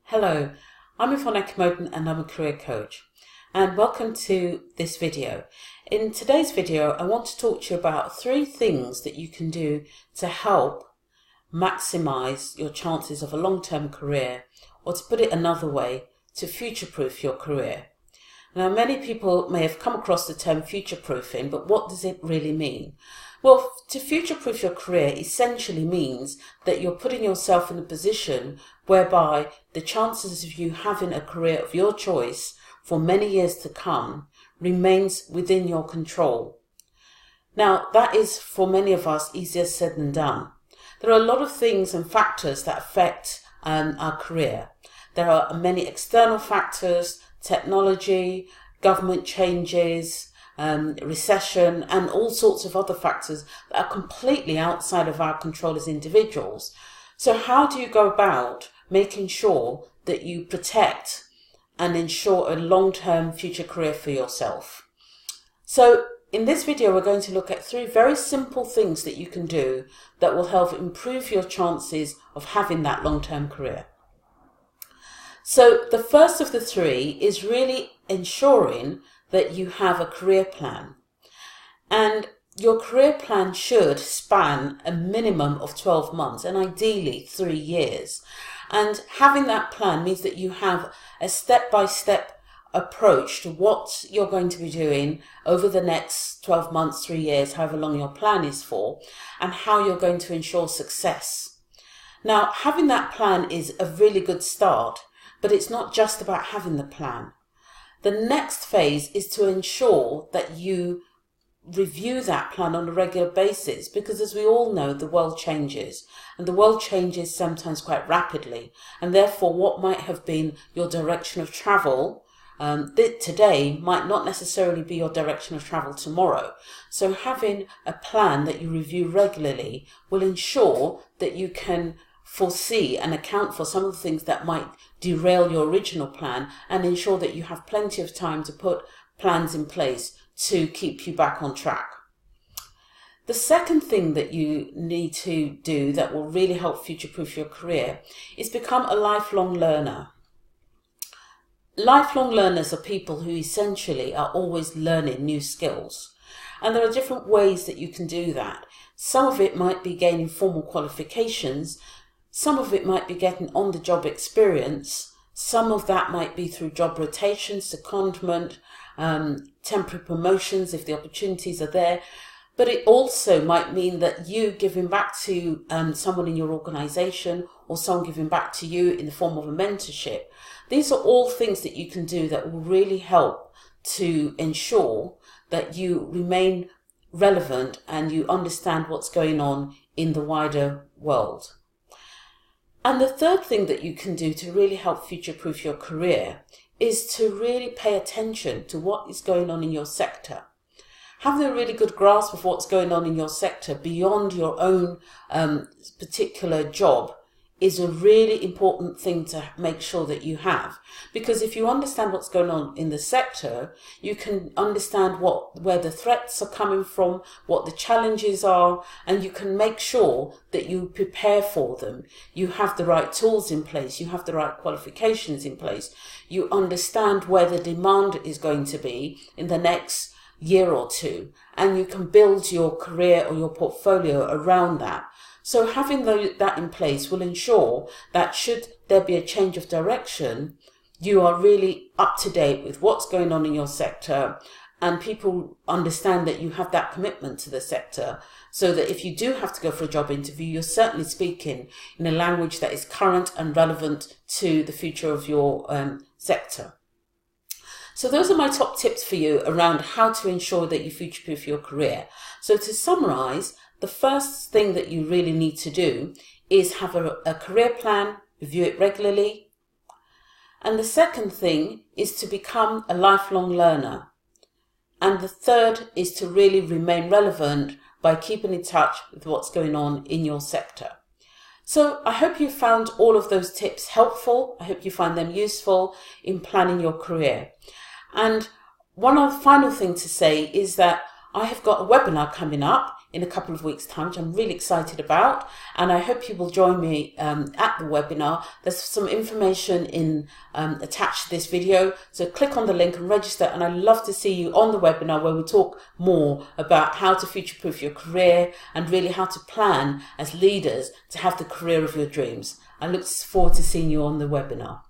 Hello, I'm Yvonne Ekimoden and I'm a career coach. And welcome to this video. In today's video, I want to talk to you about 3 things that you can do to help maximize your chances of a long-term career, or to put it another way, to future-proof your career. Now, many people may have come across the term future-proofing, but what does it really mean? Well, to future-proof your career essentially means that you're putting yourself in a position whereby the chances of you having a career of your choice for many years to come remains within your control. Now, that is for many of us easier said than done. There are a lot of things and factors that affect our career. There are many external factors, technology, government changes, recession, and all sorts of other factors that are completely outside of our control as individuals. So how do you go about making sure that you protect and ensure a long-term future career for yourself? So in this video, we're going to look at 3 very simple things that you can do that will help improve your chances of having that long-term career. So the first of the 3 is really ensuring that you have a career plan. And your career plan should span a minimum of 12 months and ideally 3 years. And having that plan means that you have a step-by-step approach to what you're going to be doing over the next 12 months, 3 years, however long your plan is for, and how you're going to ensure success. Now, having that plan is a really good start, but it's not just about having the plan. The next phase is to ensure that you review that plan on a regular basis, because as we all know, the world changes, and the world changes sometimes quite rapidly, and therefore what might have been your direction of travel today might not necessarily be your direction of travel tomorrow. So having a plan that you review regularly will ensure that you can foresee and account for some of the things that might derail your original plan, and ensure that you have plenty of time to put plans in place to keep you back on track. The second thing that you need to do that will really help future-proof your career is become a lifelong learner. Lifelong learners are people who essentially are always learning new skills. And there are different ways that you can do that. Some of it might be gaining formal qualifications. Some of it might be getting on-the-job experience. Some of that might be through job rotation, secondment, temporary promotions if the opportunities are there. But it also might mean that you giving back to someone in your organization, or someone giving back to you in the form of a mentorship. These are all things that you can do that will really help to ensure that you remain relevant and you understand what's going on in the wider world. And the third thing that you can do to really help future-proof your career is to really pay attention to what is going on in your sector. Having a really good grasp of what's going on in your sector beyond your own particular job is a really important thing to make sure that you have. Because if you understand what's going on in the sector, you can understand where the threats are coming from, what the challenges are, and you can make sure that you prepare for them. You have the right tools in place, you have the right qualifications in place, you understand where the demand is going to be in the next year or 2, and you can build your career or your portfolio around that. So having that in place will ensure that should there be a change of direction, you are really up to date with what's going on in your sector, and people understand that you have that commitment to the sector, so that if you do have to go for a job interview, you're certainly speaking in a language that is current and relevant to the future of your sector. So those are my top tips for you around how to ensure that you future-proof your career. So to summarize, the first thing that you really need to do is have a career plan, review it regularly. And the second thing is to become a lifelong learner. And the third is to really remain relevant by keeping in touch with what's going on in your sector. So I hope you found all of those tips helpful. I hope you find them useful in planning your career. And one other final thing to say is that I have got a webinar coming up in a couple of weeks' time, which I'm really excited about. And I hope you will join me at the webinar. There's some information attached to this video. So click on the link and register. And I'd love to see you on the webinar where we talk more about how to future-proof your career and really how to plan as leaders to have the career of your dreams. I look forward to seeing you on the webinar.